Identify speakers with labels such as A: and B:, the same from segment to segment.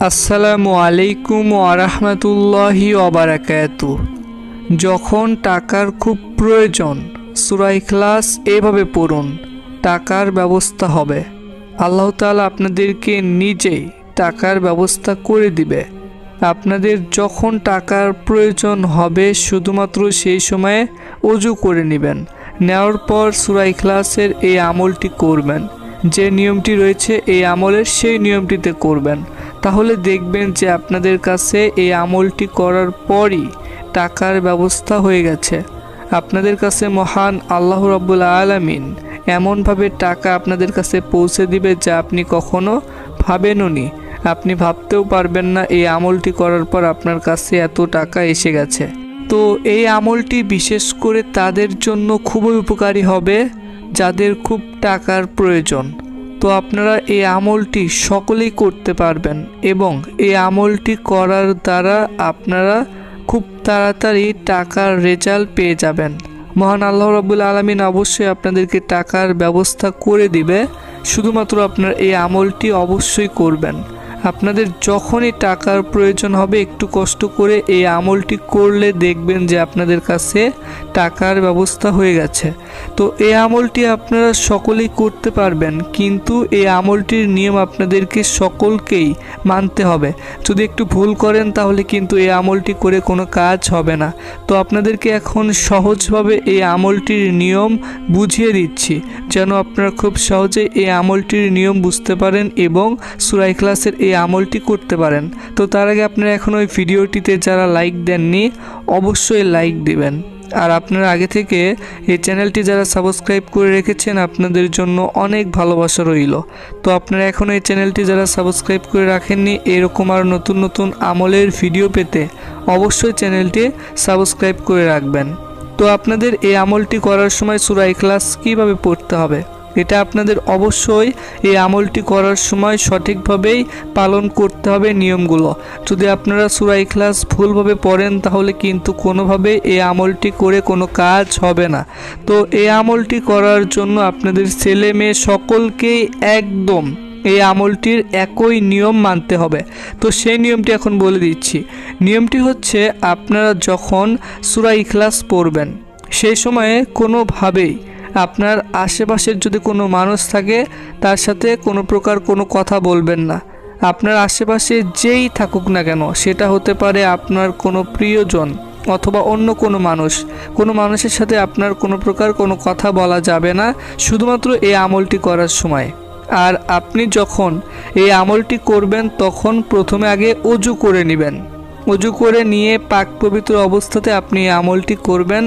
A: আসসালামু আলাইকুম ওয়া রাহমাতুল্লাহি ওয়া বারাকাতুহু। যখন টাকার খুব প্রয়োজন সূরা ইখলাস এভাবে পড়ুন, টাকার ব্যবস্থা হবে। আল্লাহ তাআলা আপনাদেরকে নিজেই টাকার ব্যবস্থা করে দিবে। আপনাদের যখন টাকার প্রয়োজন হবে শুধুমাত্র সেই সময়ে ওযু করে নেবেন। নেওয়ার পর সূরা ইখলাসের এই আমলটি করবেন। যে নিয়মটি রয়েছে এই আমলের সেই নিয়মটিতে করবেন। তাহলে দেখবেন যে আপনাদের কাছে এই আমলটি করার পরই টাকার ব্যবস্থা হয়ে গেছে। আপনাদের কাছে মহান আল্লাহ রাব্বুল আলামিন এমনভাবে টাকা আপনাদের কাছে পৌঁছে দিবে যা আপনি কখনো ভাবেনওনি। আপনি ভাবতেও পারবেন না এই আমলটি করার পর আপনার কাছে এত টাকা এসে গেছে। তো এই আমলটি বিশেষ করে তাদের জন্য খুবই উপকারী হবে যাদের খুব টাকার প্রয়োজন। তো আপনারা এই আমলটি সকলেই করতে পারবেন এবং এই আমলটি করার দ্বারা আপনারা খুব তাড়াতাড়ি টাকার রেজাল্ট পেয়ে যাবেন। মহান আল্লাহ রাব্বুল আলামিন অবশ্যই আপনাদেরকে টাকার ব্যবস্থা করে দিবে। শুধুমাত্র আপনারা এই আমলটি অবশ্যই করবেন। আপনাদের যখনই টাকার প্রয়োজন হবে একটু কষ্ট করে এই আমলটি করলে দেখবেন যে আপনাদের কাছে টাকার ব্যবস্থা হয়ে গেছে। তো এই আমলটি আপনারা সকলেই করতে পারবেন, কিন্তু এই আমলটির নিয়ম আপনাদেরকে সকলকেই মানতে হবে। যদি একটু ভুল করেন তাহলে কিন্তু এই আমলটি করে কোনো কাজ হবে না। তো আপনাদেরকে এখন সহজভাবে এই আমলটির নিয়ম বুঝিয়ে দিচ্ছি যেন আপনারা খুব সহজে এই আমলটির নিয়ম বুঝতে পারেন এবং সূরা ইখলাসের এই আমলটি করতে পারেন। তো তার আগে আপনারা এখন ওই ভিডিওটিতে যারা লাইক দেননি অবশ্যই লাইক দিবেন। আর আপনারা আগে থেকে এই চ্যানেলটি যারা সাবস্ক্রাইব করে রেখেছেন আপনাদের জন্য অনেক ভালোবাসা রইল। তো আপনারা এখন এই চ্যানেলটি যারা সাবস্ক্রাইব করে রাখেননি এরকম আর নতুন নতুন আমলের ভিডিও পেতে অবশ্যই চ্যানেলটি সাবস্ক্রাইব করে রাখবেন। তো আপনাদের এই আমলটি করার সময় সূরা ইখলাস কীভাবে পড়তে হবে এটা আপনাদের অবশ্যই এই আমলটি করার সময় সঠিকভাবেই পালন করতে হবে নিয়মগুলো। যদি আপনারা সূরা ইখলাস ভুলভাবে পড়েন তাহলে কিন্তু কোনোভাবে এই আমলটি করে কোনো কাজ হবে না। তো এই আমলটি করার জন্য আপনাদের ছেলে মেয়ে সকলকেই একদম এই আমলটির একই নিয়ম মানতে হবে। তো সেই নিয়মটি এখন বলে দিচ্ছি। নিয়মটি হচ্ছে আপনারা যখন সূরা ইখলাস পড়বেন সেই সময়ে কোনোভাবেই আপনার আশেপাশের যদি কোনো মানুষ থাকে তার সাথে কোনো প্রকার কোনো কথা বলবেন না। আপনার আশেপাশে যেই থাকুক না কেন, সেটা হতে পারে আপনার কোনো প্রিয়জন অথবা অন্য কোনো মানুষের সাথে আপনার কোনো প্রকার কোনো কথা বলা যাবে না শুধুমাত্র এই আমলটি করার সময়। আর আপনি যখন এই আমলটি করবেন তখন প্রথমে আগে ওযু করে নেবেন। ওযু করে নিয়ে পাক পবিত্র অবস্থাতে আপনি এই আমলটি করবেন।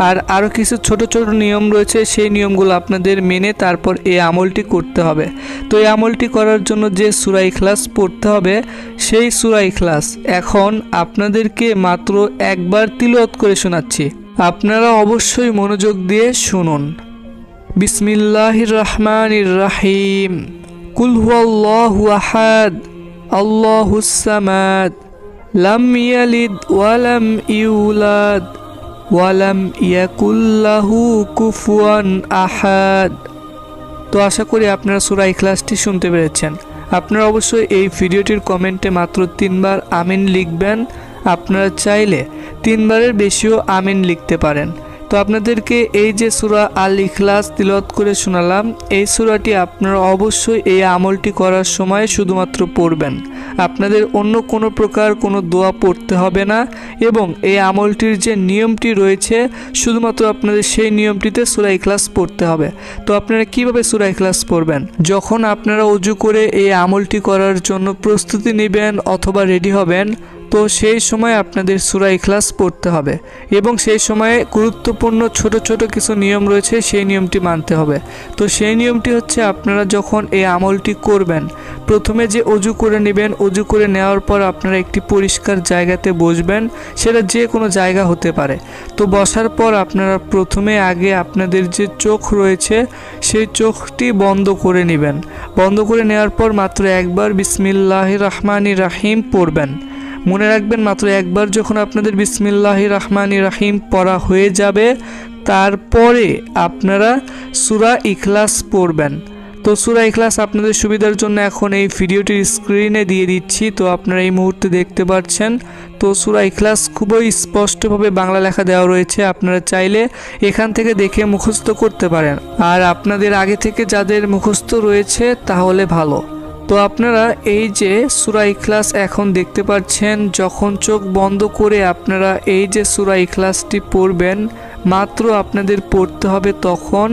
A: আর আরও কিছু ছোট ছোট নিয়ম রয়েছে, সেই নিয়মগুলো আপনাদের মেনে তারপর এই আমলটি করতে হবে। তো এই আমলটি করার জন্য যে সূরা ইখলাস পড়তে হবে সেই সূরা ইখলাস এখন আপনাদেরকে মাত্র একবার তিলাওয়াত করে শোনাচ্ছি। আপনারা অবশ্যই মনোযোগ দিয়ে শুনুন। বিসমিল্লাহির রহমানির রহিম। কুল হুয়াল্লাহু আহাদ আল্লাহুস সামাদ লাম ইয়ালিদ ওয়ালাম ইউলাদ ওয়ালাম ইয়াকুল্লাহু কুফুয়ান আহাদ। তো আশা করি আপনারা সূরা ইখলাসটি শুনতে পেরেছেন। আপনারা অবশ্যই এই ভিডিওটির কমেন্টে মাত্র 3 বার আমিন লিখবেন। আপনারা চাইলে 3 বারের বেশিও আমিন লিখতে পারেন। তো আপনাদেরকে এই যে সূরা আল ইখলাস তিলাওয়াত করে শোনালাম, এই সূরাটি আপনারা অবশ্যই এই আমলটি করার সময় শুধুমাত্র পড়বেন। আপনাদের অন্য কোনো প্রকার কোনো দোয়া পড়তে হবে না এবং এই আমলটির যে নিয়মটি রয়েছে শুধুমাত্র আপনাদের সেই নিয়মটিতে সূরা ইখলাস পড়তে হবে। তো আপনারা কিভাবে সূরা ইখলাস পড়বেন? যখন আপনারা ওযু করে এই আমলটি করার জন্য প্রস্তুতি নেবেন অথবা রেডি হবেন, তো সেই সময় আপনাদের সূরা ইখলাস পড়তে হবে এবং সেই সময়ে গুরুত্বপূর্ণ ছোট ছোট কিছু নিয়ম রয়েছে, সেই নিয়মটি মানতে হবে। তো সেই নিয়মটি হচ্ছে আপনারা যখন এই আমলটি করবেন প্রথমে যে ওযু করে নেবেন, ওযু করে নেওয়ার পর আপনারা একটি পরিষ্কার জায়গাতে বসবেন, সেটা যে কোনো জায়গা হতে পারে। তো বসার পর আপনারা প্রথমে আগে আপনাদের যে চোখ রয়েছে সেই চোখটি বন্ধ করে নেবেন। বন্ধ করে নেওয়ার পর মাত্র একবার বিসমিল্লাহির রহমানির রহিম পড়বেন। মনে রাখবেন মাত্র একবার যখন আপনাদের বিসমিল্লাহির রহমানির রহিম পড়া হয়ে যাবে তারপরে আপনারা সূরা ইখলাস পড়বেন। তো সূরা ইখলাস আপনাদের সুবিধার জন্য এখন এই ভিডিওটির স্ক্রিনে দিয়ে দিচ্ছি, তো আপনারা এই মুহূর্তে দেখতে পাচ্ছেন। তো সূরা ইখলাস খুবই স্পষ্টভাবে বাংলা লেখা দেওয়া রয়েছে, আপনারা চাইলে এখান থেকে দেখে মুখস্থ করতে পারেন। আর আপনাদের আগে থেকে যাদের মুখস্থ রয়েছে তাহলে ভালো। তো আপনারা এই যে সূরা ইখলাস এখন দেখতে পাচ্ছেন, যখন চোখ বন্ধ করে আপনারা এই যে সূরা ইখলাসটি পড়বেন, মাত্র আপনাদের পড়তে হবে তখন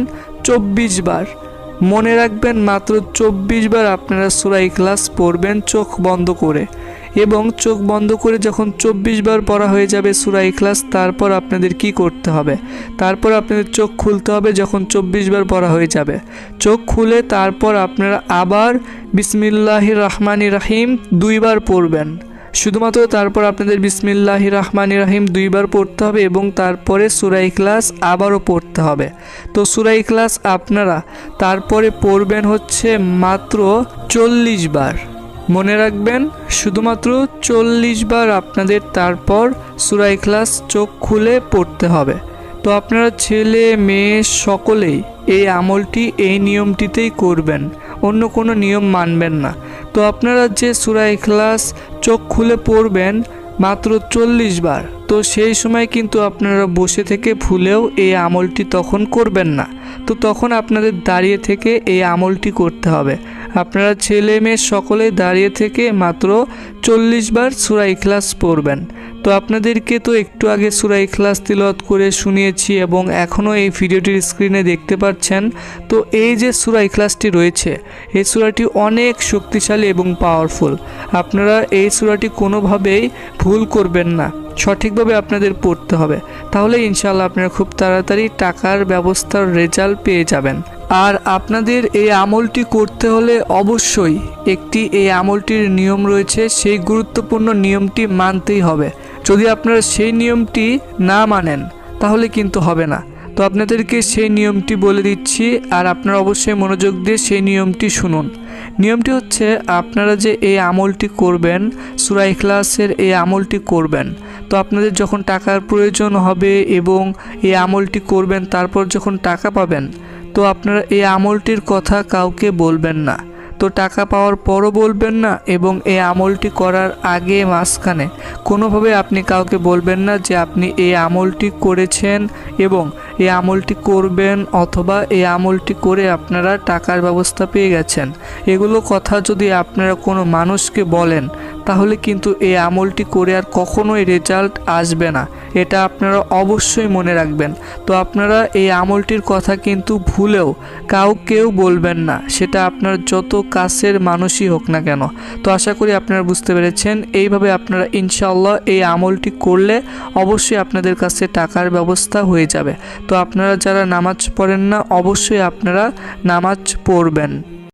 A: 24 বার। মনে রাখবেন, মাত্র 24 বার আপনারা সূরা ইখলাস পড়বেন চোখ বন্ধ করে। এবং চোখ বন্ধ করে যখন 24 বার পড়া হয়ে যাবে সূরা ইখলাস, তারপর আপনাদের কি করতে হবে, তারপর আপনাদের চোখ খুলতে হবে। যখন 24 বার পড়া হয়ে যাবে, চোখ খুলে তারপর আপনারা আবার বিসমিল্লাহির রহমানির রহিম 2 বার পড়বেন শুধুমাত্র। তারপর আপনাদের বিসমিল্লাহির রহমানির রহিম 2 বার পড়তে হবে এবং তারপরে সূরা ইখলাস আবারও পড়তে হবে। তো সূরা ইখলাস আপনারা তারপরে পড়বেন হচ্ছে মাত্র 40 বার। মনে রাখবেন, শুধুমাত্র 40 বার আপনাদের তারপর সূরা ইখলাস চোখ খুলে পড়তে হবে। তো আপনারা ছেলে মেয়ে সকলেই এই আমলটি এই নিয়মটিতেই করবেন, অন্য কোনো নিয়ম মানবেন না। তো আপনারা যে সূরা ইখলাস চোখ খুলে পড়বেন মাত্র 40 বার, তো সেই সময় কিন্তু আপনারা বসে থেকে ভুলেও এই আমলটি তখন করবেন না। তো তখন আপনাদের দাঁড়িয়ে থেকে এই আমলটি করতে হবে। আপনারা ছেলে মেয়ে সকলে দাঁড়িয়ে থেকে মাত্র 40 বার সূরা ইখলাস পড়বেন। তো আপনাদেরকে তো একটু আগে সূরা ইখলাস তিলাওয়াত করে শুনিয়েছি এবং এখনও এই ভিডিওটির স্ক্রিনে দেখতে পাচ্ছেন। তো এই যে সূরা ইখলাসটি রয়েছে, এই সূরাটি অনেক শক্তিশালী এবং পাওয়ারফুল। আপনারা এই সূরাটি কোনোভাবেই ভুল করবেন না, সঠিকভাবে আপনাদের পড়তে হবে। তাহলে ইনশাআল্লাহ আপনারা খুব তাড়াতাড়ি টাকার ব্যবস্থার রেজাল্ট পেয়ে যাবেন। আর আপনাদের এই আমলটি করতে হলে অবশ্যই একটি এই আমলটির নিয়ম রয়েছে, সেই গুরুত্বপূর্ণ নিয়মটি মানতেই হবে। যদি আপনারা সেই নিয়মটি না মানেন তাহলে কিন্তু হবে না। তো আপনাদেরকে সেই নিয়মটি বলে দিচ্ছি, আর আপনারা অবশ্যই মনোযোগ দিয়ে সেই নিয়মটি শুনুন। নিয়মটি হচ্ছে, আপনারা যে এই আমলটি করবেন, সূরা ইখলাসের এই আমলটি করবেন, তো আপনাদের যখন টাকার প্রয়োজন হবে এবং এই আমলটি করবেন, তারপর যখন টাকা পাবেন, তো আপনারা এই আমলটির কথা কাউকে বলবেন না। তো টাকা পাওয়ার পরও বলবেন না এবং এই আমলটি করার আগে মাঝখানে কোনোভাবে আপনি কাউকে বলবেন না যে আপনি এই আমলটি করেছেন এবং এই আমলটি করবেন, অথবা এই আমলটি করে আপনারা টাকার ব্যবস্থা পেয়ে গেছেন। এগুলো কথা যদি আপনারা কোনো মানুষকে বলেন তাহলে কিন্তু এই আমলটি করে আর কখনোই রেজাল্ট আসবে না, এটা আপনারা অবশ্যই মনে রাখবেন। তো আপনারা এই আমলটির কথা কিন্তু ভুলেও কাউকেও বলবেন না, সেটা আপনার যত কাছের মানুষই হোক না কেন। তো আশা করি আপনারা বুঝতে পেরেছেন। এইভাবে আপনারা ইনশাআল্লাহ এই আমলটি করলে অবশ্যই আপনাদের কাছে টাকার ব্যবস্থা হয়ে যাবে। তো আপনারা যারা নামাজ পড়েন না, অবশ্যই আপনারা নামাজ পড়বেন।